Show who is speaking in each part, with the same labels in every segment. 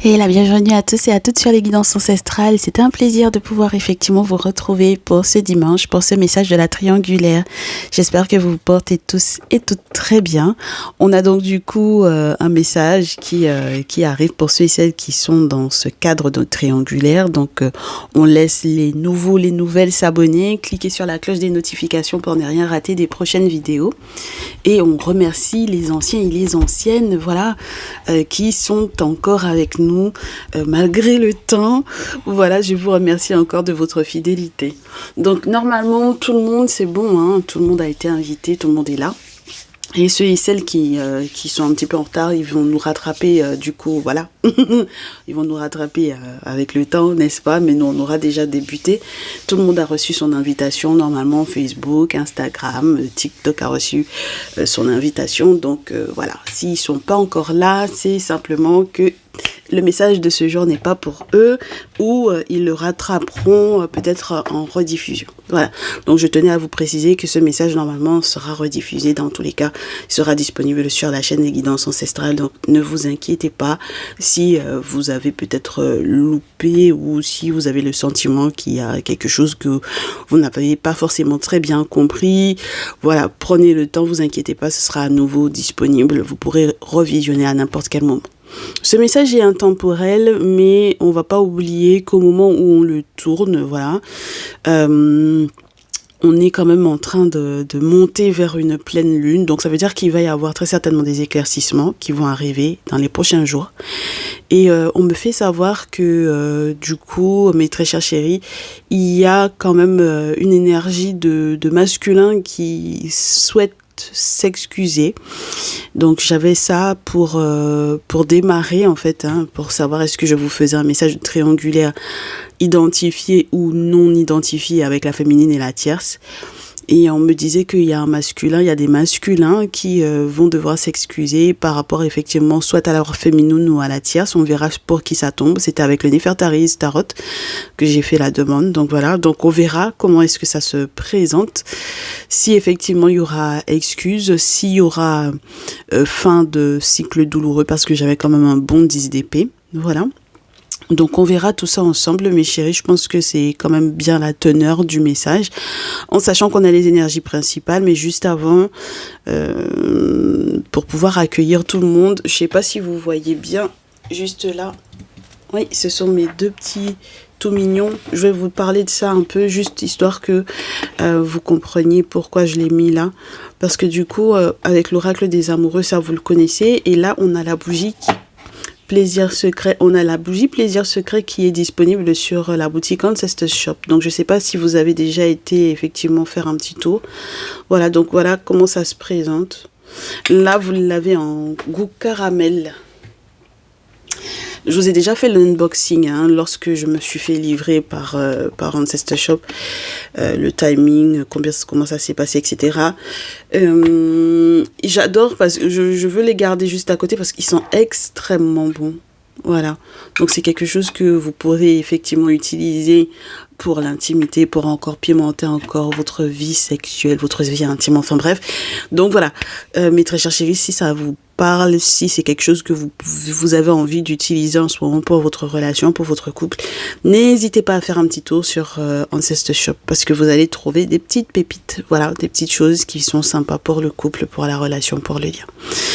Speaker 1: Et la bienvenue à tous et à toutes sur les guidances ancestrales. C'était un plaisir de pouvoir effectivement vous retrouver pour ce dimanche, pour ce message de la triangulaire. J'espère que vous vous portez tous et toutes très bien. On a donc du coup un message qui arrive pour ceux et celles qui sont dans ce cadre de triangulaire. Donc on laisse les nouveaux, les nouvelles s'abonner, cliquer sur la cloche des notifications pour ne rien rater des prochaines vidéos. Et on remercie les anciens et les anciennes, voilà, qui sont encore avec nous. Malgré le temps, voilà, je vous remercie encore de votre fidélité. Donc normalement tout le monde c'est bon, hein, tout le monde a été invité, tout le monde est là. Et ceux et celles qui sont un petit peu en retard, ils vont nous rattraper du coup, voilà. Ils vont nous rattraper avec le temps, n'est-ce pas? Mais nous, on aura déjà débuté. Tout le monde a reçu son invitation, normalement, Facebook, Instagram, TikTok a reçu son invitation. Donc, voilà, s'ils ne sont pas encore là, c'est simplement que le message de ce jour n'est pas pour eux ou ils le rattraperont peut-être en rediffusion. Voilà. Donc, je tenais à vous préciser que ce message, normalement, sera rediffusé dans tous les cas. Il sera disponible sur la chaîne des guidances ancestrales. Donc, ne vous inquiétez pas si vous avez peut-être loupé ou si vous avez le sentiment qu'il y a quelque chose que vous n'avez pas forcément très bien compris. Voilà. Prenez le temps, vous inquiétez pas, ce sera à nouveau disponible. Vous pourrez revisionner à n'importe quel moment. Ce message est intemporel, mais on va pas oublier qu'au moment où on le tourne, voilà, on est quand même en train de monter vers une pleine lune. Donc ça veut dire qu'il va y avoir très certainement des éclaircissements qui vont arriver dans les prochains jours. Et on me fait savoir que du coup, mes très chers chéris, il y a quand même une énergie de masculin qui souhaite s'excuser. Donc j'avais ça pour démarrer en fait, hein, pour savoir est-ce que je vous faisais un message triangulaire identifié ou non identifié avec la féminine et la tierce. Et on me disait qu'il y a un masculin, il y a des masculins qui vont devoir s'excuser par rapport effectivement soit à leur féminine ou à la tierce. On verra pour qui ça tombe. C'était avec le Nefertari Tarot que j'ai fait la demande. Donc voilà, donc on verra comment est-ce que ça se présente. Si effectivement il y aura excuse, s'il y aura fin de cycle douloureux parce que j'avais quand même un bon 10 d'épée. Voilà. Donc on verra tout ça ensemble, mes chéris. Je pense que c'est quand même bien la teneur du message, en sachant qu'on a les énergies principales, mais juste avant, pour pouvoir accueillir tout le monde, je sais pas si vous voyez bien, juste là, oui, ce sont mes deux petits tout mignons. Je vais vous parler de ça un peu, juste histoire que vous compreniez pourquoi je l'ai mis là, parce que du coup, avec l'oracle des amoureux, ça vous le connaissez, et là on a la bougie Plaisir Secret, on a la bougie Plaisir Secret qui est disponible sur la boutique Ancestor Shop. Donc je ne sais pas si vous avez déjà été effectivement faire un petit tour. Voilà, donc voilà comment ça se présente. Là, vous l'avez en goût caramel. Je vous ai déjà fait l'unboxing hein, lorsque je me suis fait livrer par Ancestor Shop, le timing, comment ça s'est passé, etc. J'adore parce que je veux les garder juste à côté parce qu'ils sont extrêmement bons. Voilà, donc c'est quelque chose que vous pourrez effectivement utiliser pour l'intimité, pour encore pimenter encore votre vie sexuelle, votre vie intime, enfin bref. Donc voilà, mes très chers chéris, si ça vous parle, si c'est quelque chose que vous avez envie d'utiliser en ce moment pour votre relation, pour votre couple, n'hésitez pas à faire un petit tour sur Ancestor Shop parce que vous allez trouver des petites pépites, voilà, des petites choses qui sont sympas pour le couple, pour la relation, pour le lien.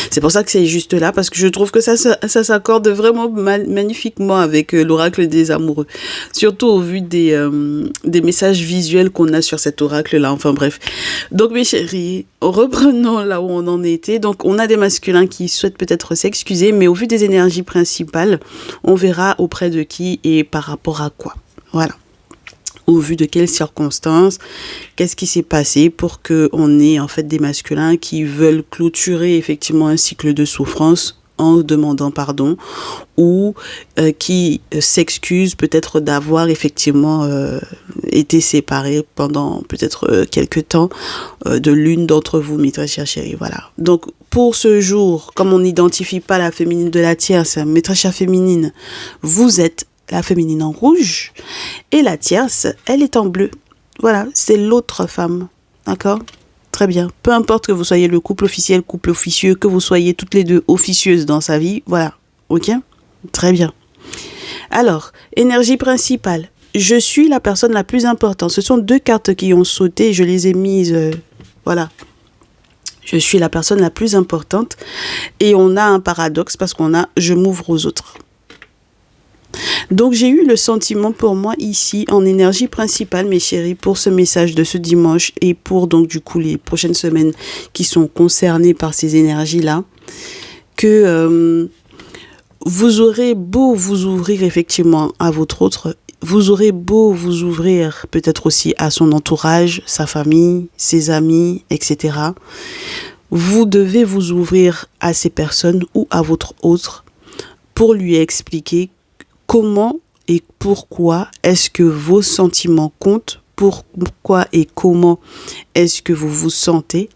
Speaker 1: C'est pour ça que c'est juste là parce que je trouve que ça s'accorde vraiment magnifiquement avec l'oracle des amoureux, surtout au vu des messages visuels qu'on a sur cet oracle là, enfin bref. Donc mes chéris, reprenons là où on en était. Donc on a des masculins qui souhaitent peut-être s'excuser, mais au vu des énergies principales, on verra auprès de qui et par rapport à quoi. Voilà. Au vu de quelles circonstances, qu'est-ce qui s'est passé pour qu'on ait en fait des masculins qui veulent clôturer effectivement un cycle de souffrance en demandant pardon ou qui s'excusent peut-être d'avoir effectivement été séparés pendant peut-être quelques temps de l'une d'entre vous, mes très chers chéris. Voilà. Donc pour ce jour, comme on n'identifie pas la féminine de la tierce, mes très chères féminines, vous êtes la féminine en rouge et la tierce, elle est en bleu. Voilà, c'est l'autre femme. D'accord ? Très bien. Peu importe que vous soyez le couple officiel, couple officieux, que vous soyez toutes les deux officieuses dans sa vie. Voilà. Ok ? Très bien. Alors, énergie principale. Je suis la personne la plus importante. Ce sont 2 cartes qui ont sauté. Je les ai mises. Voilà. Je suis la personne la plus importante. Et on a un paradoxe parce qu'on a je m'ouvre aux autres. Donc, j'ai eu le sentiment pour moi ici, en énergie principale, mes chéris, pour ce message de ce dimanche et pour donc du coup les prochaines semaines qui sont concernées par ces énergies-là, que vous aurez beau vous ouvrir effectivement à votre autre, vous aurez beau vous ouvrir peut-être aussi à son entourage, sa famille, ses amis, etc. Vous devez vous ouvrir à ces personnes ou à votre autre pour lui expliquer comment et pourquoi est-ce que vos sentiments comptent, pourquoi et comment est-ce que vous vous sentez,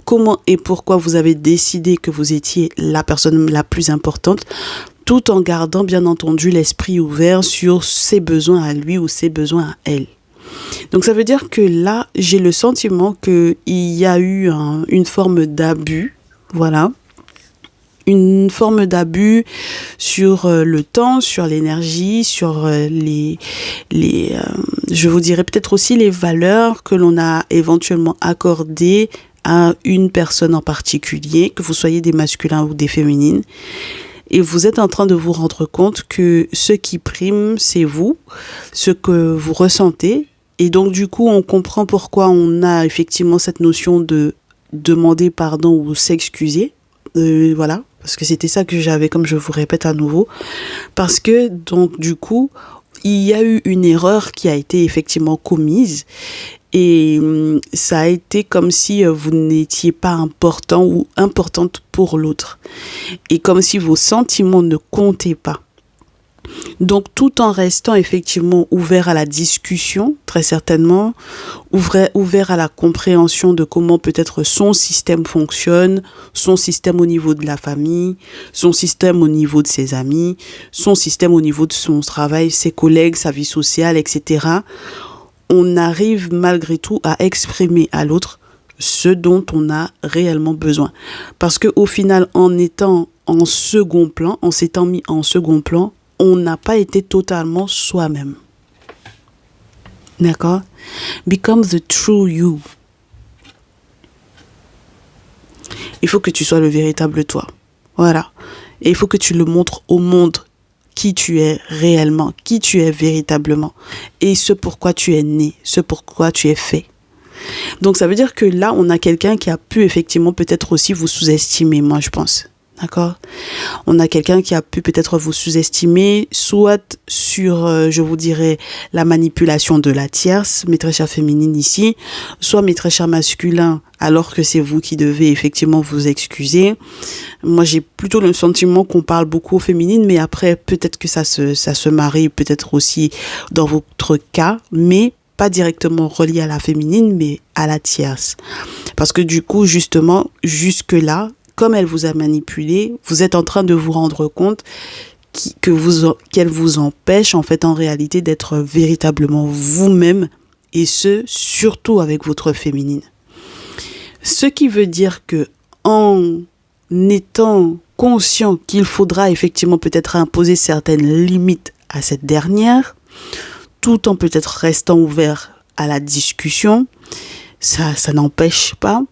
Speaker 1: comment et pourquoi vous avez décidé que vous étiez la personne la plus importante, tout en gardant bien entendu l'esprit ouvert sur ses besoins à lui ou ses besoins à elle. Donc ça veut dire que là, j'ai le sentiment qu'il y a eu une forme d'abus, voilà. Une forme d'abus sur le temps, sur l'énergie, sur je vous dirais peut-être aussi les valeurs que l'on a éventuellement accordées à une personne en particulier, que vous soyez des masculins ou des féminines. Et vous êtes en train de vous rendre compte que ce qui prime, c'est vous, ce que vous ressentez. Et donc du coup, on comprend pourquoi on a effectivement cette notion de demander pardon ou s'excuser. Voilà. Parce que c'était ça que j'avais, comme je vous répète à nouveau. Parce que, donc, du coup, il y a eu une erreur qui a été effectivement commise. Et ça a été comme si vous n'étiez pas important ou importante pour l'autre. Et comme si vos sentiments ne comptaient pas. Donc, tout en restant effectivement ouvert à la discussion, très certainement, ouvert à la compréhension de comment peut-être son système fonctionne, son système au niveau de la famille, son système au niveau de ses amis, son système au niveau de son travail, ses collègues, sa vie sociale, etc. On arrive malgré tout à exprimer à l'autre ce dont on a réellement besoin. Parce qu'au final, en étant en second plan, en s'étant mis en second plan, on n'a pas été totalement soi-même. D'accord? Become the true you. Il faut que tu sois le véritable toi. Voilà. Et il faut que tu le montres au monde qui tu es réellement, qui tu es véritablement. Et ce pourquoi tu es né, ce pourquoi tu es fait. Donc ça veut dire que là, on a quelqu'un qui a pu effectivement peut-être aussi vous sous-estimer, moi je pense. D'accord? On a quelqu'un qui a pu peut-être vous sous-estimer, soit sur, je vous dirais, la manipulation de la tierce, mes très chères féminines ici, soit mes très chers masculins, alors que c'est vous qui devez effectivement vous excuser. Moi, j'ai plutôt le sentiment qu'on parle beaucoup aux féminines, mais après, peut-être que ça se marie, peut-être aussi dans votre cas, mais pas directement relié à la féminine, mais à la tierce. Parce que du coup, justement, jusque-là, comme elle vous a manipulé, vous êtes en train de vous rendre compte qu'elle vous empêche en fait en réalité d'être véritablement vous-même, et ce, surtout avec votre féminine. Ce qui veut dire que en étant conscient qu'il faudra effectivement peut-être imposer certaines limites à cette dernière, tout en peut-être restant ouvert à la discussion, ça n'empêche pas.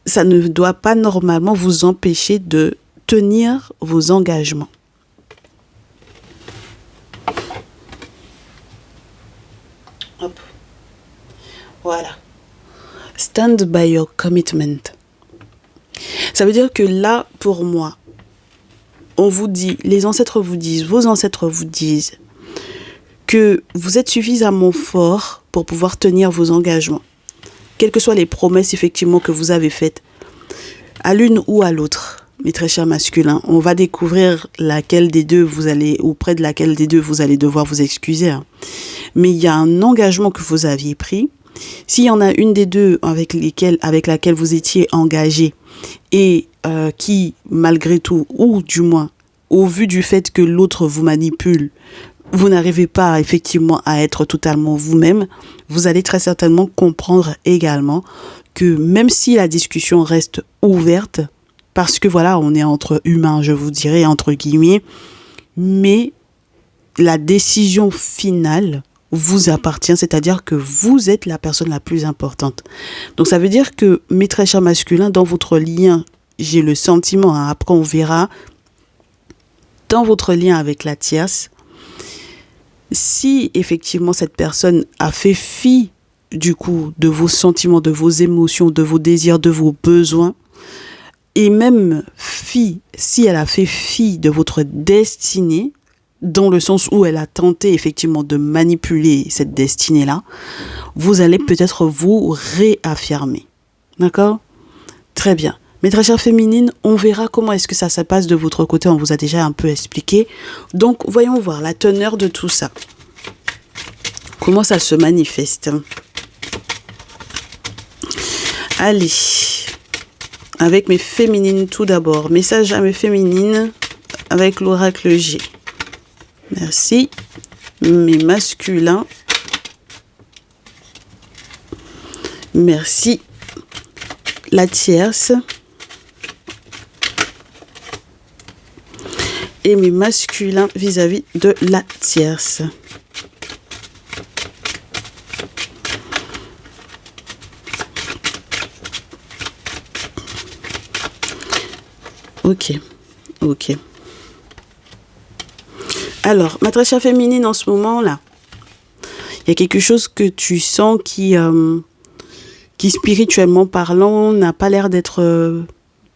Speaker 1: Ça ne doit pas normalement vous empêcher de tenir vos engagements. Hop. Voilà. Stand by your commitment. Ça veut dire que là, pour moi, on vous dit, les ancêtres vous disent, vos ancêtres vous disent que vous êtes suffisamment fort pour pouvoir tenir vos engagements. Quelles que soient les promesses effectivement que vous avez faites, à l'une ou à l'autre, mes très chers masculins, on va découvrir laquelle des deux vous allez, auprès de laquelle des deux vous allez devoir vous excuser. Hein. Mais il y a un engagement que vous aviez pris. S'il y en a une des deux avec laquelle vous étiez engagé et qui, malgré tout, ou du moins, au vu du fait que l'autre vous manipule, vous n'arrivez pas effectivement à être totalement vous-même, vous allez très certainement comprendre également que même si la discussion reste ouverte, parce que voilà, on est entre humains, je vous dirais, entre guillemets, mais la décision finale vous appartient, c'est-à-dire que vous êtes la personne la plus importante. Donc ça veut dire que, mes très chers masculins, dans votre lien, j'ai le sentiment, hein, après on verra, dans votre lien avec la tierce, si effectivement cette personne a fait fi du coup de vos sentiments, de vos émotions, de vos désirs, de vos besoins, et même si elle a fait fi de votre destinée, dans le sens où elle a tenté effectivement de manipuler cette destinée-là, vous allez peut-être vous réaffirmer. D'accord ? Très bien. Mes très chères féminines, on verra comment est-ce que ça se passe de votre côté. On vous a déjà un peu expliqué. Donc, voyons voir la teneur de tout ça. Comment ça se manifeste ? Allez, avec mes féminines tout d'abord. Message à mes féminines avec l'oracle G. Merci. Mes masculins. Merci. La tierce. Et mes masculins vis-à-vis de la tierce. Ok. Alors, ma très chère féminine, en ce moment-là, il y a quelque chose que tu sens qui spirituellement parlant, n'a pas l'air d'être,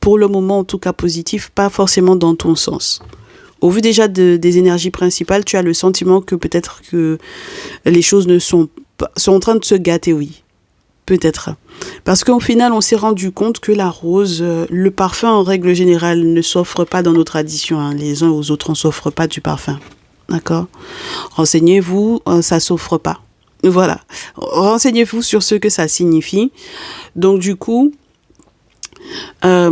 Speaker 1: pour le moment en tout cas positif, pas forcément dans ton sens. Au vu déjà des énergies principales, tu as le sentiment que peut-être que les choses sont en train de se gâter, oui. Peut-être. Parce qu'au final, on s'est rendu compte que la rose, le parfum en règle générale ne s'offre pas dans nos traditions. Hein. Les uns aux autres, on ne s'offre pas du parfum. D'accord ? Renseignez-vous, ça ne s'offre pas. Voilà. Renseignez-vous sur ce que ça signifie. Donc du coup, là,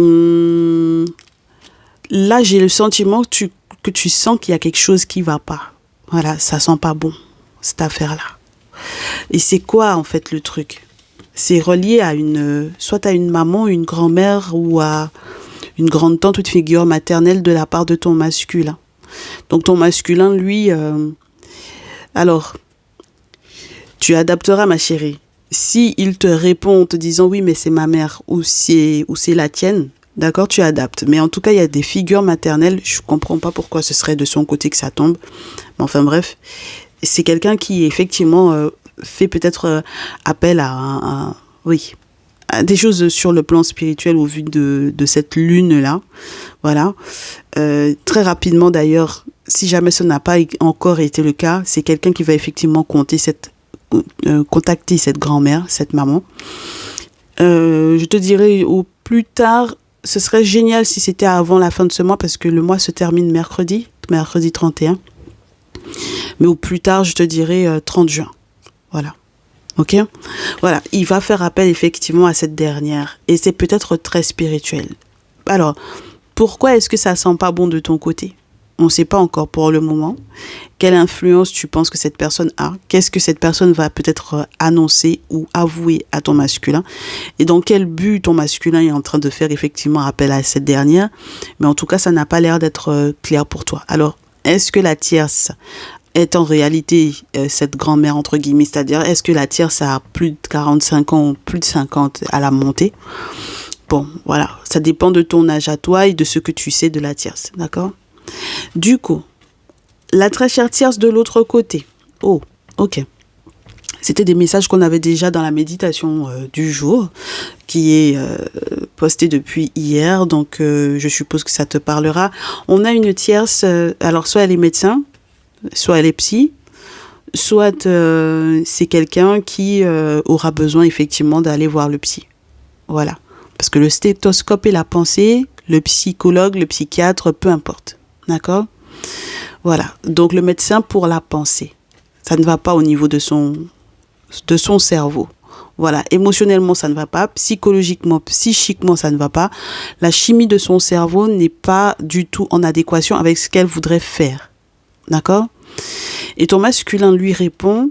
Speaker 1: j'ai le sentiment que tu sens qu'il y a quelque chose qui ne va pas. Voilà, ça ne sent pas bon, cette affaire-là. Et c'est quoi en fait le truc ? C'est relié à soit à une maman, une grand-mère ou à une grande tante ou une figure maternelle de la part de ton masculin. Donc ton masculin, lui, alors, tu adapteras ma chérie. Si il te répond en te disant oui mais c'est ma mère ou c'est la tienne, d'accord, tu adaptes. Mais en tout cas, il y a des figures maternelles, je comprends pas pourquoi ce serait de son côté que ça tombe. Mais enfin bref, c'est quelqu'un qui effectivement fait peut-être appel à des choses sur le plan spirituel au vu de cette lune-là. Voilà. Très rapidement d'ailleurs, si jamais ce n'a pas encore été le cas, c'est quelqu'un qui va effectivement contacter cette grand-mère, cette maman. Je te dirais au plus tard, ce serait génial si c'était avant la fin de ce mois parce que le mois se termine mercredi 31. Mais au plus tard, je te dirais 30 juin. Voilà. Ok ? Voilà. Il va faire appel effectivement à cette dernière. Et c'est peut-être très spirituel. Alors, pourquoi est-ce que ça sent pas bon de ton côté ? On ne sait pas encore pour le moment. Quelle influence tu penses que cette personne a ? Qu'est-ce que cette personne va peut-être annoncer ou avouer à ton masculin ? Et dans quel but ton masculin est en train de faire effectivement appel à cette dernière ? Mais en tout cas, ça n'a pas l'air d'être clair pour toi. Alors, est-ce que la tierce est en réalité cette grand-mère entre guillemets, c'est-à-dire est-ce que la tierce a plus de 45 ans, plus de 50 à la montée ? Bon, voilà, ça dépend de ton âge à toi et de ce que tu sais de la tierce, d'accord ? Du coup, la très chère tierce de l'autre côté. Oh, ok. C'était des messages qu'on avait déjà dans la méditation du jour, qui est postée depuis hier, donc je suppose que ça te parlera. On a une tierce, alors soit elle est médecin, soit elle est psy, soit c'est quelqu'un qui aura besoin effectivement d'aller voir le psy. Voilà. Parce que le stéthoscope et la pensée, le psychologue, le psychiatre, peu importe. D'accord ? Voilà. Donc le médecin pour la pensée. Ça ne va pas au niveau de son cerveau. Voilà. Émotionnellement, ça ne va pas. Psychologiquement, psychiquement, ça ne va pas. La chimie de son cerveau n'est pas du tout en adéquation avec ce qu'elle voudrait faire. D'accord ? Et ton masculin lui répond,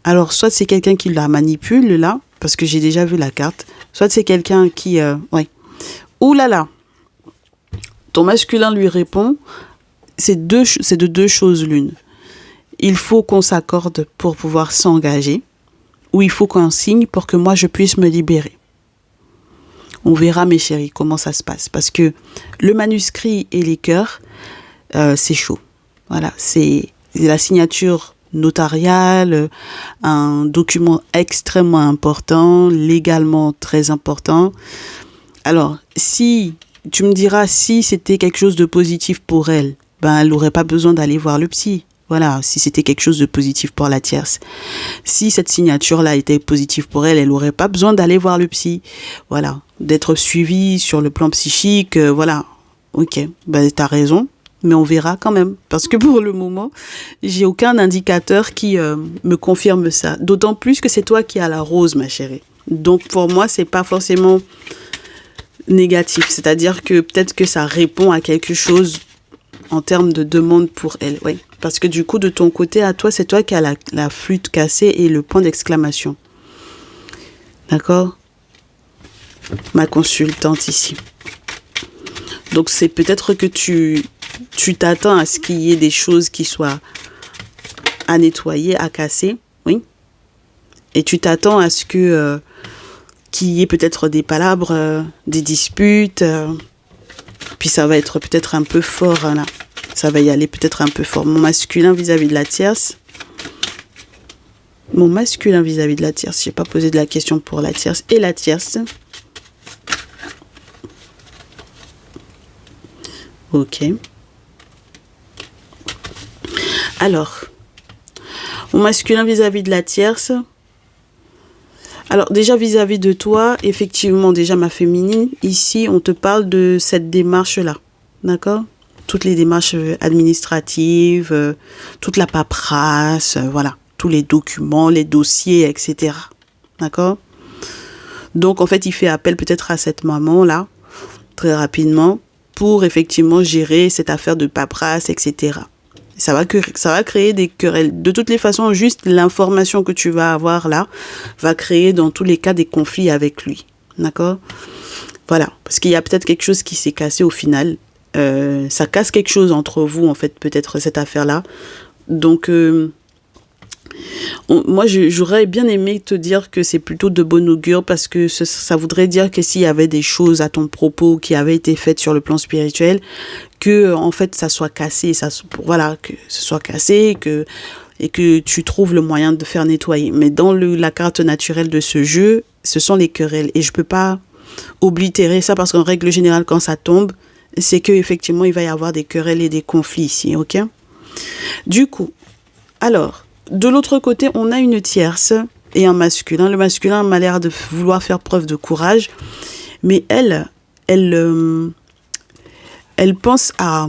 Speaker 1: alors soit c'est quelqu'un qui la manipule là, parce que j'ai déjà vu la carte, soit c'est quelqu'un qui... Ouh là là, ton masculin lui répond, c'est de deux choses l'une. il faut qu'on s'accorde pour pouvoir s'engager, ou il faut qu'on signe pour que moi je puisse me libérer. On verra, mes chéris, comment ça se passe. Parce que le manuscrit et les cœurs, c'est chaud. Voilà, c'est la signature notariale, un document extrêmement important, légalement très important. Alors, si tu me diras, si c'était quelque chose de positif pour elle, ben elle n'aurait pas besoin d'aller voir le psy. Voilà, si c'était quelque chose de positif pour la tierce. Si cette signature-là était positive pour elle, elle n'aurait pas besoin d'aller voir le psy. Voilà, d'être suivie sur le plan psychique, voilà. Ok, ben t'as raison, mais on verra quand même. Parce que pour le moment, j'ai aucun indicateur qui me confirme ça. D'autant plus que c'est toi qui as la rose, ma chérie. Donc pour moi, c'est pas forcément négatif. C'est-à-dire que peut-être que ça répond à quelque chose en termes de demande pour elle, oui. Parce que du coup, de ton côté, à toi, c'est toi qui as la flûte cassée et le point d'exclamation. D'accord? Ma consultante ici. Donc, c'est peut-être que tu t'attends à ce qu'il y ait des choses qui soient à nettoyer, à casser, oui. Et tu t'attends à ce que qu'il y ait peut-être des palabres, des disputes. Puis ça va être peut-être un peu fort, hein, là. Ça va y aller peut-être un peu fort. Mon masculin vis-à-vis de la tierce. Mon masculin vis-à-vis de la tierce. Je n'ai pas posé de la question pour la tierce et la tierce. Ok. Alors, mon masculin vis-à-vis de la tierce. Alors déjà vis-à-vis de toi, effectivement, déjà ma féminine, ici on te parle de cette démarche-là, d'accord? Toutes les démarches administratives, toute la paperasse, voilà, tous les documents, les dossiers, etc. D'accord? Donc en fait, il fait appel peut-être à cette maman-là, très rapidement, pour effectivement gérer cette affaire de paperasse, etc. Ça va créer des querelles. De toutes les façons, juste l'information que tu vas avoir là va créer dans tous les cas des conflits avec lui. D'accord? Voilà. Parce qu'il y a peut-être quelque chose qui s'est cassé au final. Ça casse quelque chose entre vous, en fait, peut-être cette affaire-là. Donc, moi, j'aurais bien aimé te dire que c'est plutôt de bon augure parce que ça voudrait dire que s'il y avait des choses à ton propos qui avaient été faites sur le plan spirituel, que en fait ça soit cassé, voilà, que ce soit cassé, et que tu trouves le moyen de faire nettoyer. Mais dans la carte naturelle de ce jeu, ce sont les querelles et je peux pas oblitérer ça parce qu'en règle générale, quand ça tombe, c'est que effectivement il va y avoir des querelles et des conflits ici, ok? Du coup, alors, de l'autre côté, on a une tierce et un masculin. Le masculin m'a l'air de vouloir faire preuve de courage, mais elle pense à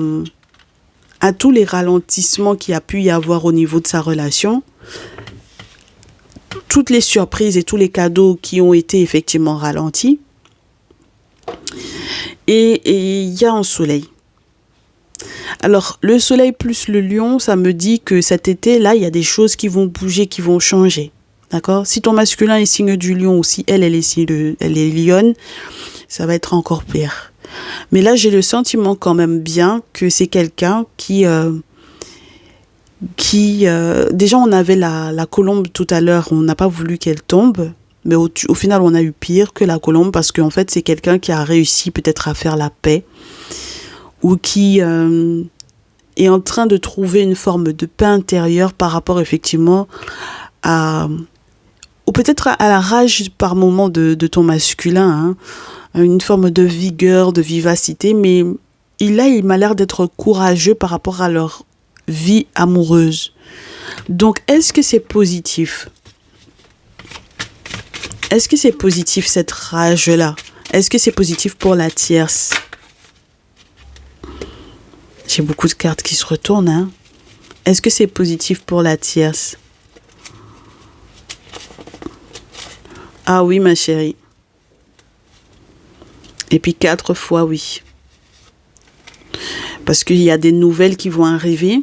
Speaker 1: tous les ralentissements qu'il y a pu y avoir au niveau de sa relation, toutes les surprises et tous les cadeaux qui ont été effectivement ralentis. Et il y a un soleil. Alors, le soleil plus le lion, ça me dit que cet été, là, il y a des choses qui vont bouger, qui vont changer. D'accord? Si ton masculin est signe du lion ou si elle est lionne, ça va être encore pire. Mais là, j'ai le sentiment quand même bien que c'est quelqu'un qui déjà, on avait la colombe tout à l'heure, on n'a pas voulu qu'elle tombe. Mais au final, on a eu pire que la colombe parce qu'en fait, c'est quelqu'un qui a réussi peut-être à faire la paix ou qui est en train de trouver une forme de paix intérieure par rapport effectivement ou peut-être à la rage par moment de ton masculin, hein, une forme de vigueur, de vivacité, mais il m'a l'air d'être courageux par rapport à leur vie amoureuse. Donc, est-ce que c'est positif ? Est-ce que c'est positif cette rage-là ? Est-ce que c'est positif pour la tierce ? J'ai beaucoup de cartes qui se retournent, hein. Est-ce que c'est positif pour la tierce ? Ah oui, ma chérie. Et puis 4 fois oui. Parce qu'il y a des nouvelles qui vont arriver.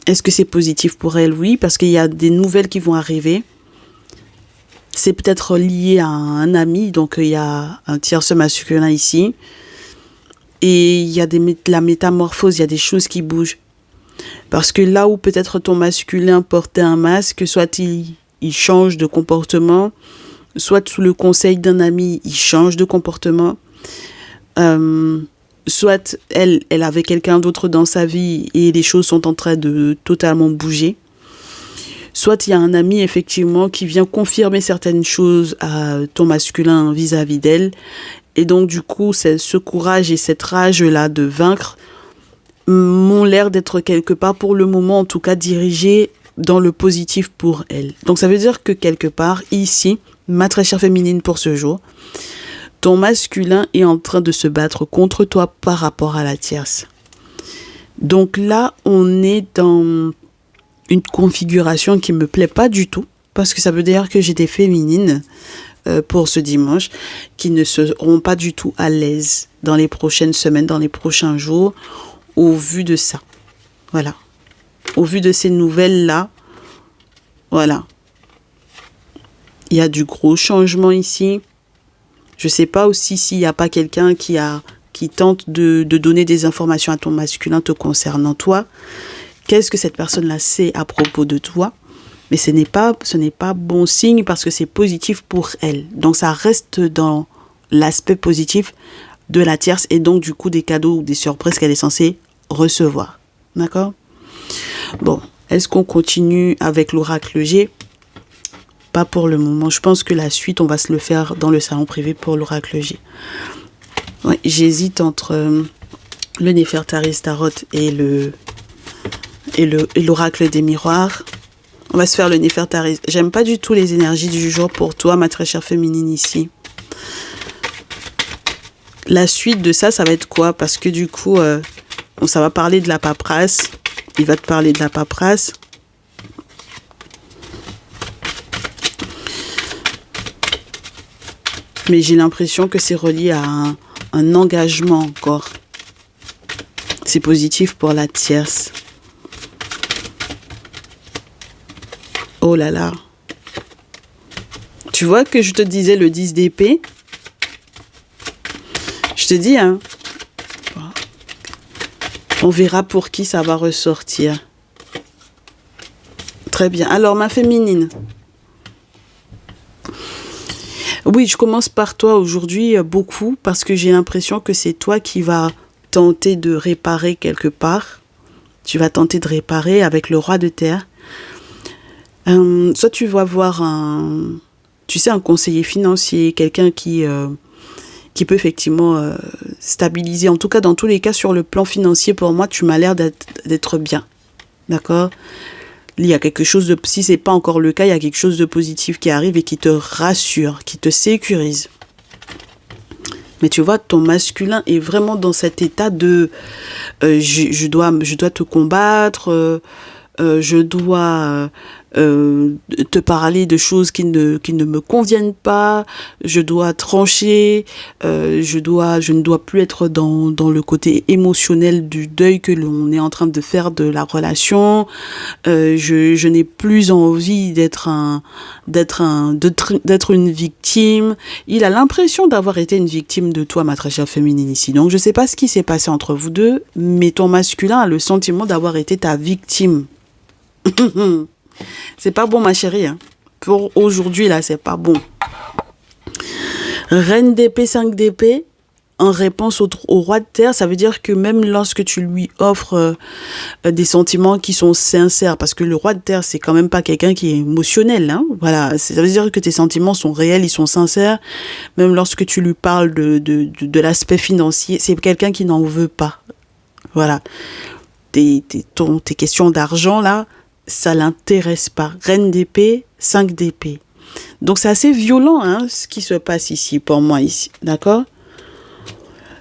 Speaker 1: Est-ce que c'est positif pour elle ? Oui, parce qu'il y a des nouvelles qui vont arriver. C'est peut-être lié à un ami, donc il y a un tierce masculin ici. Et il y a la métamorphose, il y a des choses qui bougent. Parce que là où peut-être ton masculin portait un masque, soit il change de comportement, soit sous le conseil d'un ami, il change de comportement. Soit elle avait quelqu'un d'autre dans sa vie et les choses sont en train de totalement bouger. Soit il y a un ami effectivement qui vient confirmer certaines choses à ton masculin vis-à-vis d'elle. Et donc du coup, ce courage et cette rage-là de vaincre m'ont l'air d'être quelque part, pour le moment en tout cas, dirigés dans le positif pour elle. Donc ça veut dire que quelque part, ici, ma très chère féminine pour ce jour, ton masculin est en train de se battre contre toi par rapport à la tierce. Donc là, on est dans une configuration qui me plaît pas du tout, parce que ça veut dire que j'ai des féminines pour ce dimanche qui ne seront pas du tout à l'aise dans les prochaines semaines, dans les prochains jours, au vu de ça. Voilà. Au vu de ces nouvelles-là, voilà. Il y a du gros changement ici. Je ne sais pas aussi s'il n'y a pas quelqu'un qui tente de donner des informations à ton masculin te concernant toi. Qu'est-ce que cette personne-là sait à propos de toi? Mais ce n'est pas bon signe parce que c'est positif pour elle. Donc ça reste dans l'aspect positif de la tierce et donc du coup des cadeaux ou des surprises qu'elle est censée recevoir. D'accord? Bon, est-ce qu'on continue avec l'oracle G? Pas pour le moment. Je pense que la suite, on va se le faire dans le salon privé pour l'oracle G. Ouais, j'hésite entre le Néfertari Tarot et l'oracle des miroirs. On va se faire le Néfertari. J'aime pas du tout les énergies du jour pour toi, ma très chère féminine ici. La suite de ça, ça va être quoi? Parce que du coup, ça va parler de la paperasse. Il va te parler de la paperasse. Mais j'ai l'impression que c'est relié à un engagement encore. C'est positif pour la tierce. Oh là là. Tu vois que je te disais le 10 d'épée? Je te dis, hein. On verra pour qui ça va ressortir. Très bien. Alors, ma féminine. Oui, je commence par toi aujourd'hui beaucoup parce que j'ai l'impression que c'est toi qui vas tenter de réparer quelque part. Tu vas tenter de réparer avec le roi de terre. Soit tu vas voir un conseiller financier, quelqu'un qui peut effectivement stabiliser. En tout cas, dans tous les cas, sur le plan financier, pour moi, tu m'as l'air d'être bien. D'accord ? Il y a quelque chose de, si c'est pas encore le cas, il y a quelque chose de positif qui arrive et qui te rassure, qui te sécurise. Mais tu vois, ton masculin est vraiment dans cet état de je dois te combattre, je dois te parler de choses qui ne me conviennent pas, je dois trancher, je ne dois plus être dans le côté émotionnel du deuil que l'on est en train de faire de la relation, je n'ai plus envie d'être une victime. Il a l'impression d'avoir été une victime de toi, ma très chère féminine ici. Donc je sais pas ce qui s'est passé entre vous deux, mais ton masculin a le sentiment d'avoir été ta victime. C'est pas bon, ma chérie, hein. Pour aujourd'hui, là, c'est pas bon. Reine d'épée, 5 d'épée, en réponse au roi de terre, ça veut dire que même lorsque tu lui offres des sentiments qui sont sincères, parce que le roi de terre, c'est quand même pas quelqu'un qui est émotionnel, hein. Voilà, ça veut dire que tes sentiments sont réels, ils sont sincères. Même lorsque tu lui parles de l'aspect financier, c'est quelqu'un qui n'en veut pas. Voilà. Tes questions d'argent, là, ça l'intéresse pas. Reine d'épée, 5 d'épée. Donc c'est assez violent, hein, ce qui se passe ici, pour moi, ici. D'accord?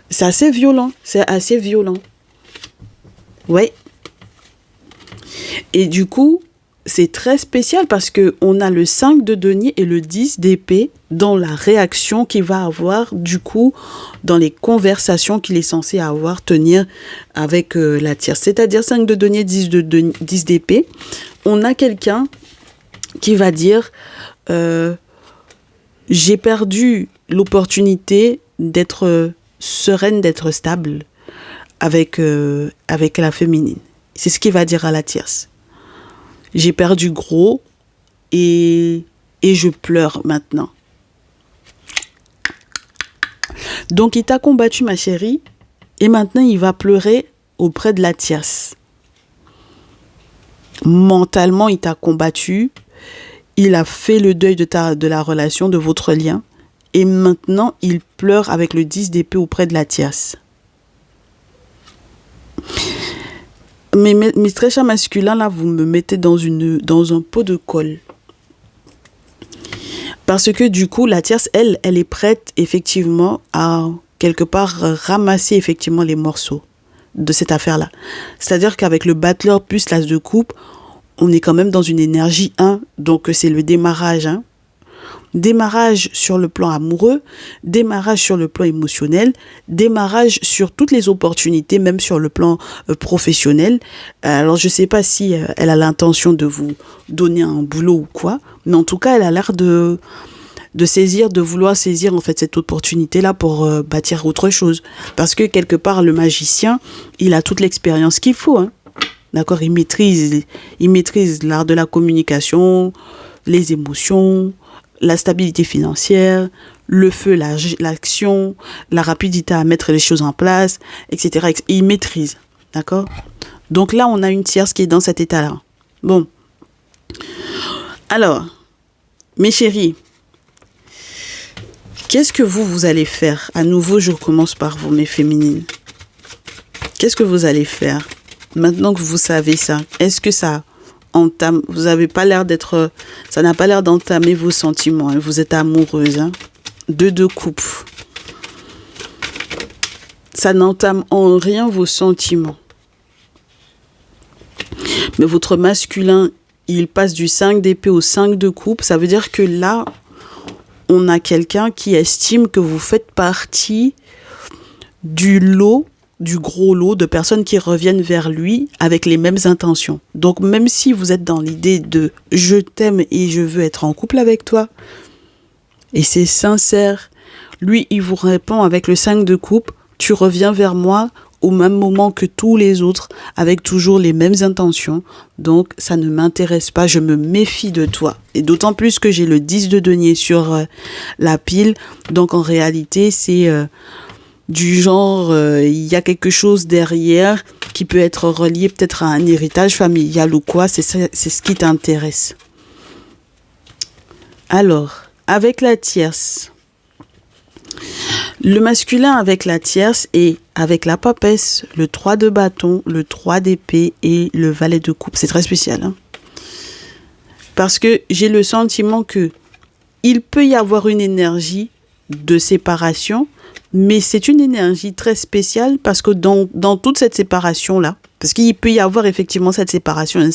Speaker 1: C'est assez violent. Ouais. Et du coup, c'est très spécial parce que on a le 5 de denier et le 10 d'épée dans la réaction qu'il va avoir, du coup, dans les conversations qu'il est censé tenir avec la tierce. C'est-à-dire 5 de denier, 10 d'épée. On a quelqu'un qui va dire j'ai perdu l'opportunité d'être sereine, d'être stable avec la féminine. C'est ce qu'il va dire à la tierce. J'ai perdu gros et je pleure maintenant. Donc, il t'a combattu, ma chérie, et maintenant, il va pleurer auprès de la tierce. Mentalement, il t'a combattu, il a fait le deuil de la relation, de votre lien, et maintenant, il pleure avec le 10 d'épée auprès de la tierce. Mes très chers masculins, là, vous me mettez dans un pot de colle. Parce que du coup, la tierce, elle est prête effectivement à quelque part ramasser effectivement les morceaux de cette affaire-là. C'est-à-dire qu'avec le battleur plus l'as de coupe, on est quand même dans une énergie 1, donc c'est le démarrage. Hein. Démarrage sur le plan amoureux, démarrage sur le plan émotionnel, démarrage sur toutes les opportunités, même sur le plan professionnel. Alors, je ne sais pas si elle a l'intention de vous donner un boulot ou quoi, mais en tout cas, elle a l'air de vouloir saisir en fait cette opportunité-là pour bâtir autre chose. Parce que quelque part, le magicien, il a toute l'expérience qu'il faut. Hein. D'accord ? Il maîtrise l'art de la communication, les émotions, la stabilité financière, le feu, l'action, la rapidité à mettre les choses en place, etc. Il maîtrise, d'accord ? Donc là, on a une tierce qui est dans cet état-là. Bon. Alors, mes chéris, qu'est-ce que vous allez faire ? À nouveau, je recommence par vous, mes féminines. Qu'est-ce que vous allez faire ? Maintenant que vous savez ça, est-ce que ça entame, vous avez pas l'air d'être, ça n'a pas l'air d'entamer vos sentiments, hein. Vous êtes amoureuse, hein. Deux coupes. Ça n'entame en rien vos sentiments. Mais votre masculin, il passe du 5 d'épée au 5 de coupe. Ça veut dire que là, on a quelqu'un qui estime que vous faites partie du gros lot de personnes qui reviennent vers lui avec les mêmes intentions. Donc, même si vous êtes dans l'idée de « je t'aime et je veux être en couple avec toi », et c'est sincère, lui, il vous répond avec le 5 de coupe, « tu reviens vers moi au même moment que tous les autres, avec toujours les mêmes intentions, donc ça ne m'intéresse pas, je me méfie de toi. » Et d'autant plus que j'ai le 10 de denier sur la pile, donc en réalité, c'est... du genre, il y a quelque chose derrière qui peut être relié peut-être à un héritage familial ou quoi, c'est ce qui t'intéresse. Alors, avec la tierce, le masculin avec la tierce et avec la papesse, le 3 de bâton, le 3 d'épée et le valet de coupe. C'est très spécial. Hein? Parce que j'ai le sentiment que il peut y avoir une énergie de séparation, mais c'est une énergie très spéciale parce que dans toute cette séparation-là, parce qu'il peut y avoir effectivement cette séparation,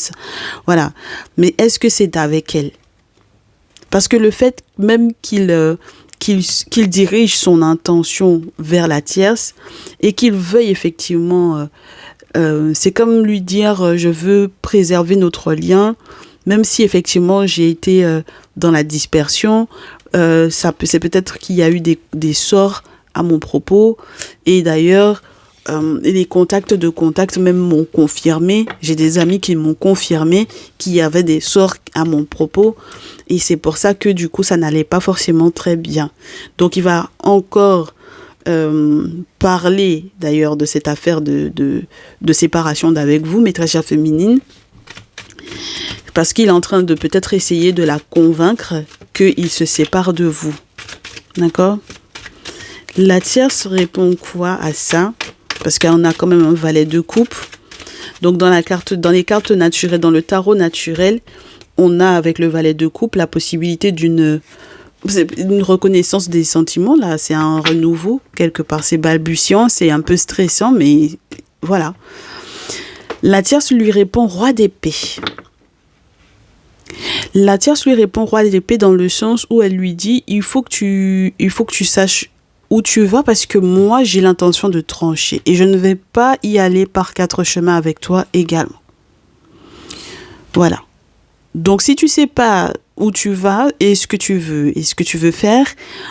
Speaker 1: voilà. Mais est-ce que c'est avec elle ? Parce que le fait même qu'il dirige son intention vers la tierce et qu'il veuille effectivement, c'est comme lui dire je veux préserver notre lien, même si effectivement j'ai été dans la dispersion, c'est peut-être qu'il y a eu des sorts à mon propos, et d'ailleurs les contacts même m'ont confirmé, j'ai des amis qui m'ont confirmé qu'il y avait des sorts à mon propos, et c'est pour ça que du coup ça n'allait pas forcément très bien. Donc il va encore parler d'ailleurs de cette affaire de séparation d'avec vous, mes très chères féminines, parce qu'il est en train de peut-être essayer de la convaincre qu'il se sépare de vous. D'accord ? La tierce répond quoi à ça ? Parce qu'on a quand même un valet de coupe. Donc dans les cartes naturelles, dans le tarot naturel, on a avec le valet de coupe la possibilité d'une reconnaissance des sentiments. Là, c'est un renouveau quelque part. C'est balbutiant, c'est un peu stressant, mais voilà. La tierce lui répond roi d'épée. La tierce lui répond roi d'épée dans le sens où elle lui dit il faut que tu saches où tu vas parce que moi j'ai l'intention de trancher et je ne vais pas y aller par 4 chemins avec toi également. Voilà. Donc si tu sais pas où tu vas et ce que tu veux faire.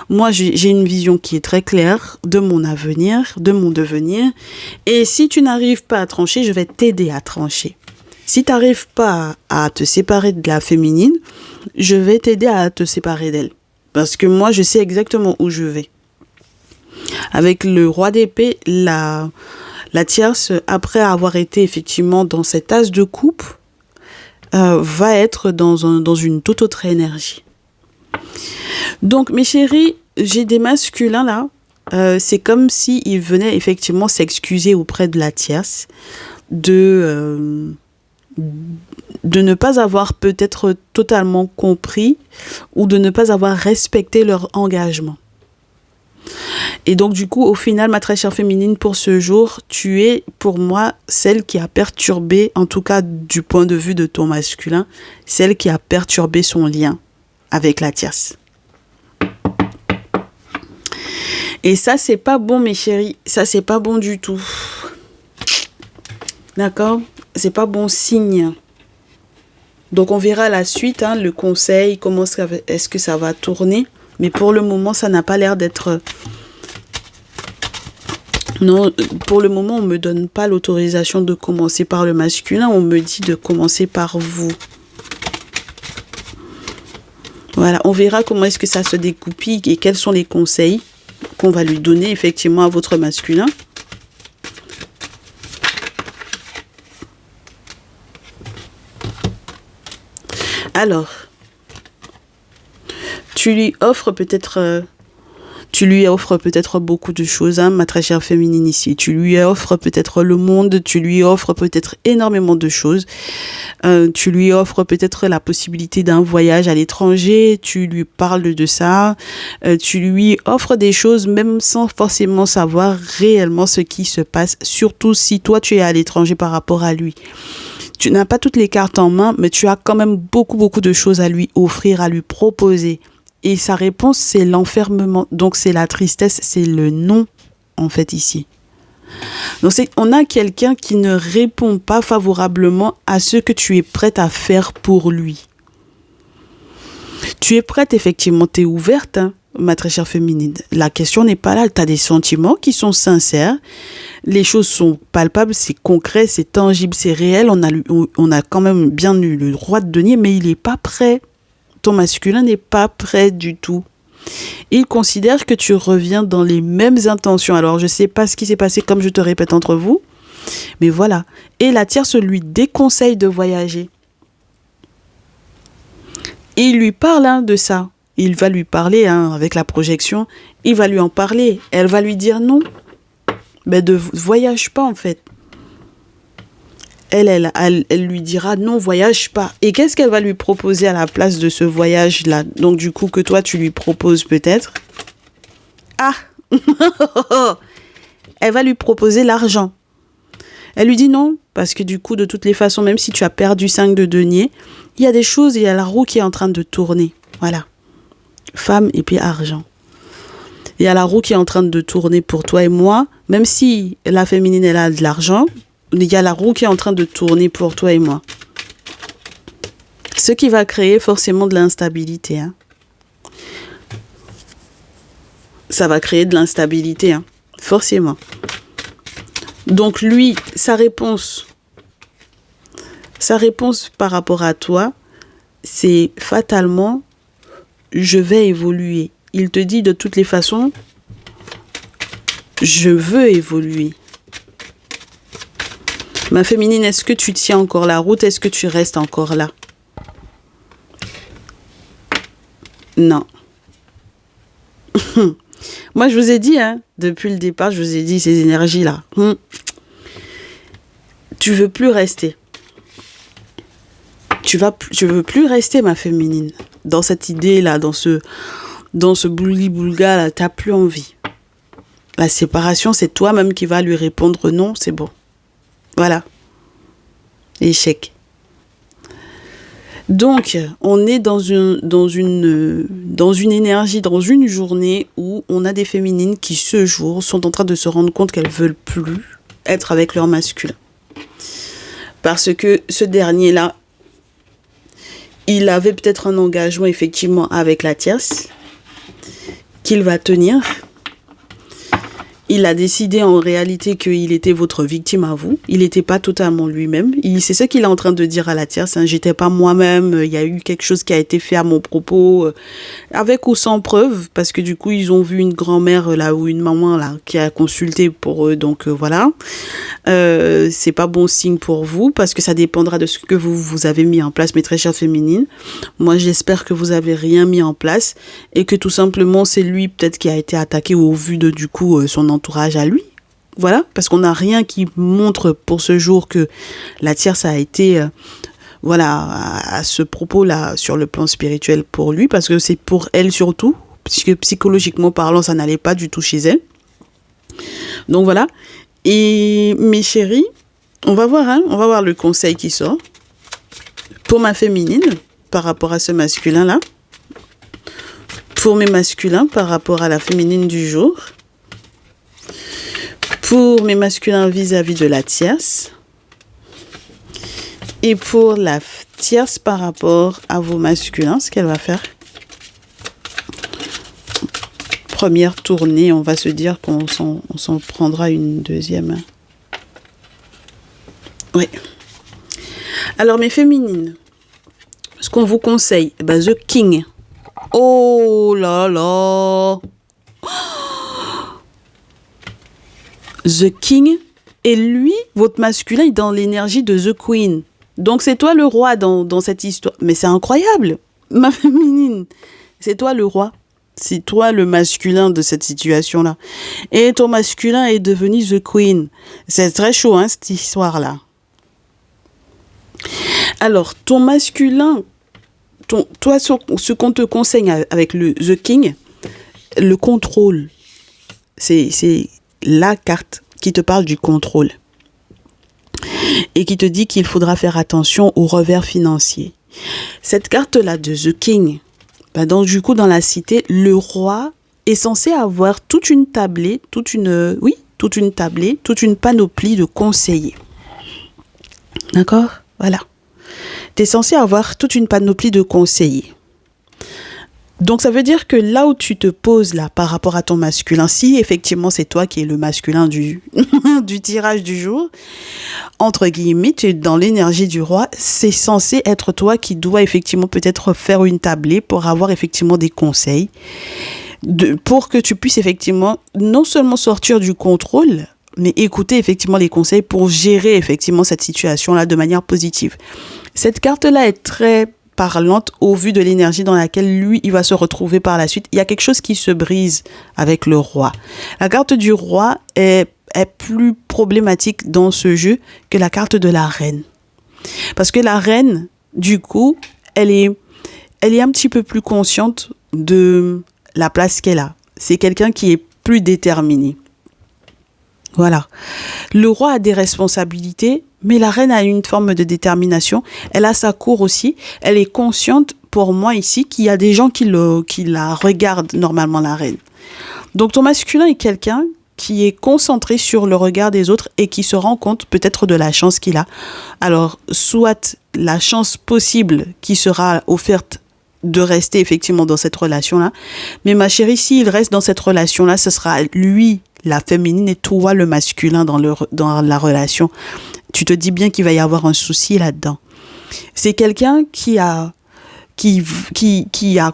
Speaker 1: Moi, j'ai une vision qui est très claire de mon avenir, de mon devenir. Et si tu n'arrives pas à trancher, je vais t'aider à trancher. Si tu n'arrives pas à te séparer de la féminine, je vais t'aider à te séparer d'elle. Parce que moi, je sais exactement où je vais. Avec le roi d'épée, la tierce, après avoir été effectivement dans cet as de coupe, va être dans une toute autre énergie. Donc, mes chéris, j'ai des masculins là. C'est comme s'ils venaient effectivement s'excuser auprès de la tierce de ne pas avoir peut-être totalement compris ou de ne pas avoir respecté leur engagement. Et donc, du coup, au final, ma très chère féminine, pour ce jour, tu es, pour moi, celle qui a perturbé, en tout cas du point de vue de ton masculin, celle qui a perturbé son lien avec la tierce. Et ça, c'est pas bon, mes chéris. Ça, c'est pas bon du tout. D'accord ? C'est pas bon signe. Donc, on verra la suite, hein, le conseil, comment est-ce que ça va tourner. Mais pour le moment, ça n'a pas l'air d'être... Non, pour le moment, on ne me donne pas l'autorisation de commencer par le masculin. On me dit de commencer par vous. Voilà, on verra comment est-ce que ça se découpille et quels sont les conseils qu'on va lui donner effectivement à votre masculin. Alors, tu lui offres peut-être beaucoup de choses, hein, ma très chère féminine ici. Tu lui offres peut-être le monde, tu lui offres peut-être énormément de choses. Tu lui offres peut-être la possibilité d'un voyage à l'étranger, tu lui parles de ça. Tu lui offres des choses même sans forcément savoir réellement ce qui se passe, surtout si toi tu es à l'étranger par rapport à lui. Tu n'as pas toutes les cartes en main, mais tu as quand même beaucoup de choses à lui offrir, à lui proposer. Et sa réponse, c'est l'enfermement. Donc, c'est la tristesse, c'est le non, en fait, ici. Donc, on a quelqu'un qui ne répond pas favorablement à ce que tu es prête à faire pour lui. Tu es prête, effectivement, tu es ouverte, hein, ma très chère féminine. La question n'est pas là. Tu as des sentiments qui sont sincères. Les choses sont palpables, c'est concret, c'est tangible, c'est réel. On a quand même bien eu le roi de denier, mais il n'est pas prêt. Ton masculin n'est pas prêt du tout. Il considère que tu reviens dans les mêmes intentions. Alors, je ne sais pas ce qui s'est passé, comme je te répète, entre vous. Mais voilà. Et la tierce lui déconseille de voyager. Et il lui parle, hein, de ça. Il va lui parler, hein, avec la projection. Il va lui en parler. Elle va lui dire non. Ben, ne voyage pas, en fait. Elle lui dira non, voyage pas. Et qu'est-ce qu'elle va lui proposer à la place de ce voyage-là? Donc, du coup, que toi, tu lui proposes peut-être. Ah Elle va lui proposer l'argent. Elle lui dit non, parce que du coup, de toutes les façons, même si tu as perdu 5 de denier, il y a des choses, il y a la roue qui est en train de tourner. Voilà. Femme et puis argent. Il y a la roue qui est en train de tourner pour toi et moi, même si la féminine, elle a de l'argent, il y a la roue qui est en train de tourner pour toi et moi. Ce qui va créer forcément de l'instabilité. Hein. Ça va créer de l'instabilité, hein, forcément. Donc lui, sa réponse par rapport à toi, c'est fatalement, je vais évoluer. Il te dit de toutes les façons, je veux évoluer. Ma féminine, est-ce que tu tiens encore la route? Est-ce que tu restes encore là? Non. Moi, je vous ai dit, hein, depuis le départ, je vous ai dit, ces énergies-là. Tu veux plus rester. Tu veux plus rester, ma féminine. Dans cette idée-là, dans ce bouli-boulga, là, t'as plus envie. La séparation, c'est toi-même qui vas lui répondre non, c'est bon. Voilà. Échec. Donc, on est dans une énergie, dans une journée où on a des féminines qui, ce jour, sont en train de se rendre compte qu'elles ne veulent plus être avec leur masculin. Parce que ce dernier-là, il avait peut-être un engagement effectivement avec la tierce qu'il va tenir. Il a décidé en réalité qu'il était votre victime à vous. Il n'était pas totalement lui-même. C'est ce qu'il est en train de dire à la tierce. Hein. J'étais pas moi-même. Il y a eu quelque chose qui a été fait à mon propos, avec ou sans preuve, parce que du coup ils ont vu une grand-mère là ou une maman là qui a consulté pour eux. Donc voilà. C'est pas bon signe pour vous parce que ça dépendra de ce que vous avez mis en place, mes très chères féminines. Moi, j'espère que vous avez rien mis en place et que tout simplement c'est lui peut-être qui a été attaqué au vu de du coup son entourage à lui. Voilà, parce qu'on n'a rien qui montre pour ce jour que la tierce a été voilà à ce propos-là sur le plan spirituel pour lui, parce que c'est pour elle surtout, puisque psychologiquement parlant, ça n'allait pas du tout chez elle. Donc voilà. Et mes chéris, on va voir le conseil qui sort pour ma féminine par rapport à ce masculin-là, pour mes masculins par rapport à la féminine du jour, pour mes masculins vis-à-vis de la tierce, et pour la tierce par rapport à vos masculins, ce qu'elle va faire. Première tournée, on va se dire qu'on s'en prendra une deuxième. Oui. Alors, mes féminines, ce qu'on vous conseille, The King. Oh là là. The King, et lui, votre masculin, est dans l'énergie de The Queen. Donc, c'est toi le roi dans cette histoire. Mais c'est incroyable, ma féminine. C'est toi le roi. C'est toi le masculin de cette situation-là. Et ton masculin est devenu The Queen. C'est très chaud, hein, cette histoire-là. Alors, ton masculin, toi, ce qu'on te conseille avec le The King, le contrôle, c'est la carte qui te parle du contrôle. Et qui te dit qu'il faudra faire attention aux revers financiers. Cette carte-là de The King, donc du coup dans la cité, le roi est censé avoir toute une tablée, toute une panoplie de conseillers. D'accord? Voilà. Tu es censé avoir toute une panoplie de conseillers. Donc ça veut dire que là où tu te poses là par rapport à ton masculin, si effectivement c'est toi qui es le masculin du tirage du jour, entre guillemets, tu es dans l'énergie du roi, c'est censé être toi qui dois effectivement peut-être faire une tablée pour avoir effectivement des conseils, pour que tu puisses effectivement non seulement sortir du contrôle, mais écouter effectivement les conseils pour gérer effectivement cette situation-là de manière positive. Cette carte-là est très parlante au vu de l'énergie dans laquelle lui, il va se retrouver par la suite. Il y a quelque chose qui se brise avec le roi. La carte du roi est plus problématique dans ce jeu que la carte de la reine. Parce que la reine, du coup, elle est un petit peu plus consciente de la place qu'elle a. C'est quelqu'un qui est plus déterminé. Voilà. Le roi a des responsabilités, mais la reine a une forme de détermination. Elle a sa cour aussi. Elle est consciente, pour moi ici, qu'il y a des gens qui la regardent normalement, la reine. Donc ton masculin est quelqu'un qui est concentré sur le regard des autres et qui se rend compte peut-être de la chance qu'il a. Alors, soit la chance possible qui sera offerte de rester effectivement dans cette relation-là. Mais ma chérie, s'il reste dans cette relation-là, ce sera lui, la féminine, et toi, le masculin dans la relation. Tu te dis bien qu'il va y avoir un souci là-dedans. C'est quelqu'un qui a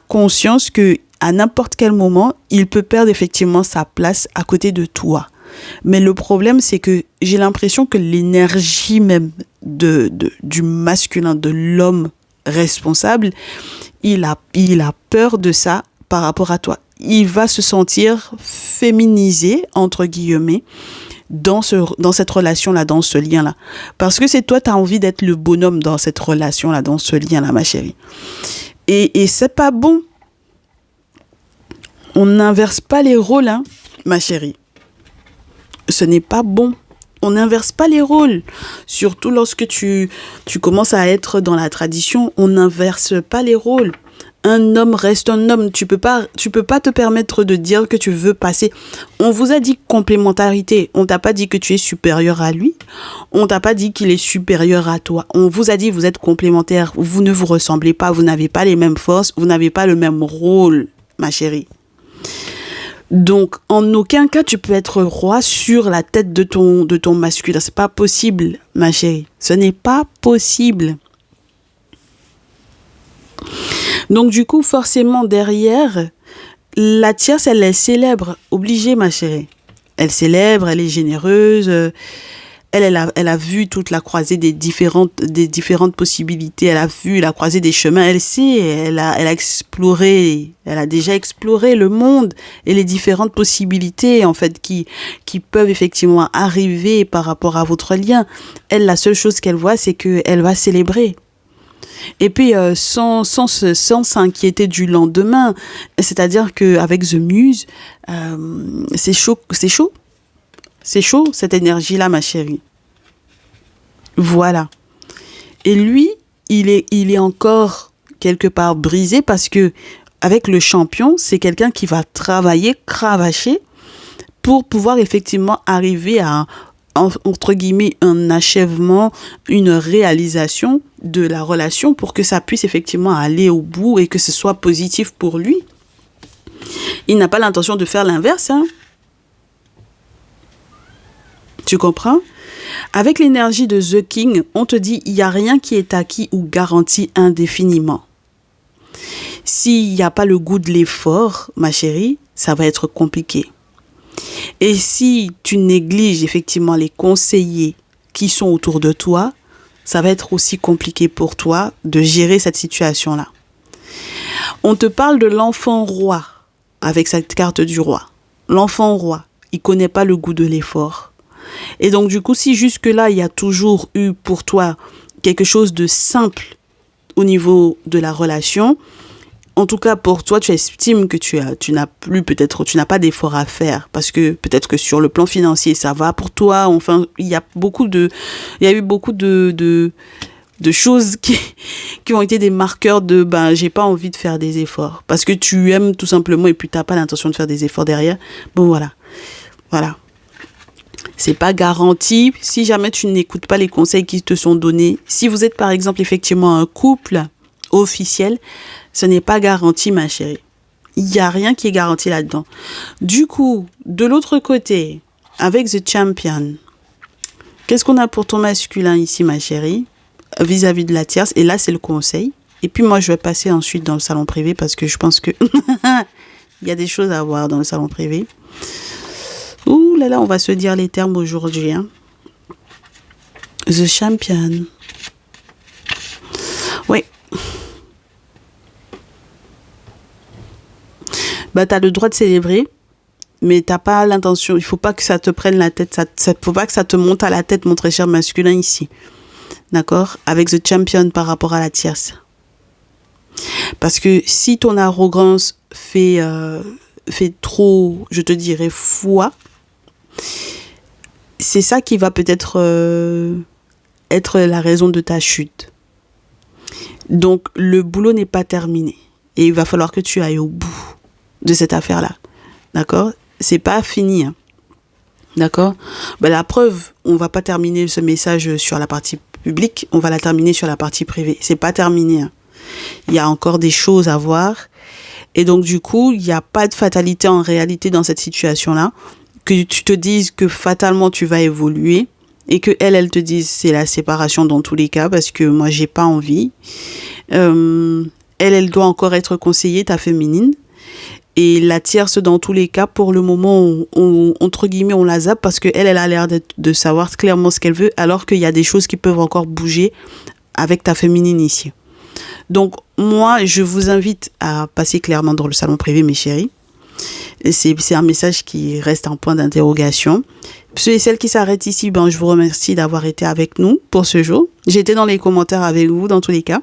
Speaker 1: conscience que à n'importe quel moment, il peut perdre effectivement sa place à côté de toi. Mais le problème, c'est que j'ai l'impression que l'énergie même du masculin, de l'homme responsable, il a peur de ça par rapport à toi. Il va se sentir féminisé, entre guillemets, dans cette relation-là, dans ce lien-là. Parce que c'est toi, tu as envie d'être le bonhomme dans cette relation-là, dans ce lien-là, ma chérie. Et c'est pas bon. On n'inverse pas les rôles, hein, ma chérie. Ce n'est pas bon. On n'inverse pas les rôles. Surtout lorsque tu commences à être dans la tradition, on n'inverse pas les rôles. un homme reste un homme. Tu peux pas te permettre de dire que tu veux passer. On vous a dit complémentarité. On t'a pas dit que tu es supérieur à lui. On t'a pas dit qu'il est supérieur à toi. On vous a dit vous êtes complémentaires. Vous ne vous ressemblez pas. Vous n'avez pas les mêmes forces. Vous n'avez pas le même rôle, ma chérie. Donc, en aucun cas, tu peux être roi sur la tête de ton masculin. C'est pas possible, ma chérie. Ce n'est pas possible. Donc, du coup, forcément, derrière, la tierce, elle est célèbre. Obligée, ma chérie. Elle célèbre, elle est généreuse. Elle a vu toute la croisée des différentes possibilités. Elle a vu la croisée des chemins. Elle sait, elle a exploré, elle a déjà exploré le monde et les différentes possibilités, en fait, qui peuvent effectivement arriver par rapport à votre lien. Elle, la seule chose qu'elle voit, c'est qu'elle va célébrer. Et puis, sans s'inquiéter du lendemain. C'est-à-dire qu'avec The Muse, c'est chaud. C'est chaud, cette énergie-là, ma chérie. Voilà. Et lui, il est encore quelque part brisé parce que avec le champion, c'est quelqu'un qui va travailler, cravacher pour pouvoir effectivement arriver à, entre guillemets, un achèvement, une réalisation de la relation pour que ça puisse effectivement aller au bout et que ce soit positif pour lui. Il n'a pas l'intention de faire l'inverse, hein. Tu comprends? Avec l'énergie de The King, on te dit il n'y a rien qui est acquis ou garanti indéfiniment. S'il n'y a pas le goût de l'effort, ma chérie, ça va être compliqué. Et si tu négliges effectivement les conseillers qui sont autour de toi, ça va être aussi compliqué pour toi de gérer cette situation-là. On te parle de l'enfant roi avec cette carte du roi. L'enfant roi, il ne connaît pas le goût de l'effort. Et donc, du coup, si jusque-là, il y a toujours eu pour toi quelque chose de simple au niveau de la relation, en tout cas, pour toi, tu estimes que tu n'as pas d'effort à faire parce que peut-être que sur le plan financier, ça va pour toi. Enfin, il y a eu beaucoup de choses qui ont été des marqueurs de, j'ai pas envie de faire des efforts parce que tu aimes tout simplement et puis t'as pas l'intention de faire des efforts derrière. Bon, voilà. C'est pas garanti si jamais tu n'écoutes pas les conseils qui te sont donnés. Si vous êtes par exemple effectivement un couple officiel, ce n'est pas garanti, ma chérie. Il n'y a rien qui est garanti là-dedans. Du coup, de l'autre côté, avec The Champion, qu'est-ce qu'on a pour ton masculin ici, ma chérie, vis-à-vis de la tierce? Et là, c'est le conseil. Et puis moi, je vais passer ensuite dans le salon privé parce que je pense que il y a des choses à voir dans le salon privé. Ouh là là, on va se dire les termes aujourd'hui. Hein. The Champion. Oui. T'as le droit de célébrer, mais t'as pas l'intention. Il faut pas que ça te prenne la tête. Faut pas que ça te monte à la tête, mon très cher masculin ici. D'accord? Avec The Champion par rapport à la tierce. Parce que si ton arrogance fait trop, je te dirais, foi, c'est ça qui va peut-être être la raison de ta chute. Donc, le boulot n'est pas terminé. Et il va falloir que tu ailles au bout de cette affaire-là. D'accord? C'est pas fini. Hein. D'accord? La preuve, on va pas terminer ce message sur la partie publique, on va la terminer sur la partie privée. C'est pas terminé. Hein. Il y a encore des choses à voir. Et donc, du coup, il n'y a pas de fatalité en réalité dans cette situation-là. Que tu te dises que fatalement, tu vas évoluer et que elle te dise c'est la séparation dans tous les cas parce que moi, j'ai pas envie. Elle doit encore être conseillée, ta féminine. Et la tierce, dans tous les cas, pour le moment, entre guillemets, on la zappe parce qu'elle a l'air de savoir clairement ce qu'elle veut alors qu'il y a des choses qui peuvent encore bouger avec ta féminine ici. Donc, moi, je vous invite à passer clairement dans le salon privé, mes chéris. C'est un message qui reste un point d'interrogation. Ceux et celles qui s'arrêtent ici, je vous remercie d'avoir été avec nous pour ce jour. J'étais dans les commentaires avec vous dans tous les cas.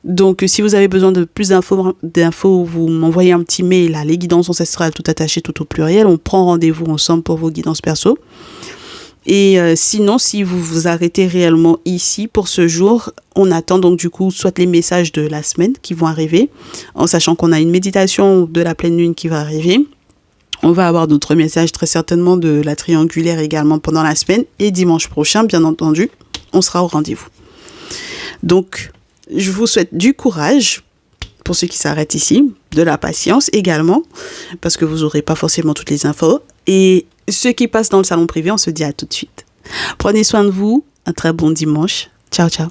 Speaker 1: Donc, si vous avez besoin de plus d'infos, vous m'envoyez un petit mail à Les Guidances Ancestrales, tout attaché, tout au pluriel. On prend rendez-vous ensemble pour vos guidances perso. Et sinon, si vous vous arrêtez réellement ici pour ce jour, on attend donc du coup soit les messages de la semaine qui vont arriver, en sachant qu'on a une méditation de la pleine lune qui va arriver. On va avoir d'autres messages très certainement de la triangulaire également pendant la semaine. Et dimanche prochain, bien entendu, on sera au rendez-vous. Donc, je vous souhaite du courage pour ceux qui s'arrêtent ici, de la patience également, parce que vous n'aurez pas forcément toutes les infos. Et ceux qui passent dans le salon privé, on se dit à tout de suite. Prenez soin de vous, un très bon dimanche. Ciao, ciao.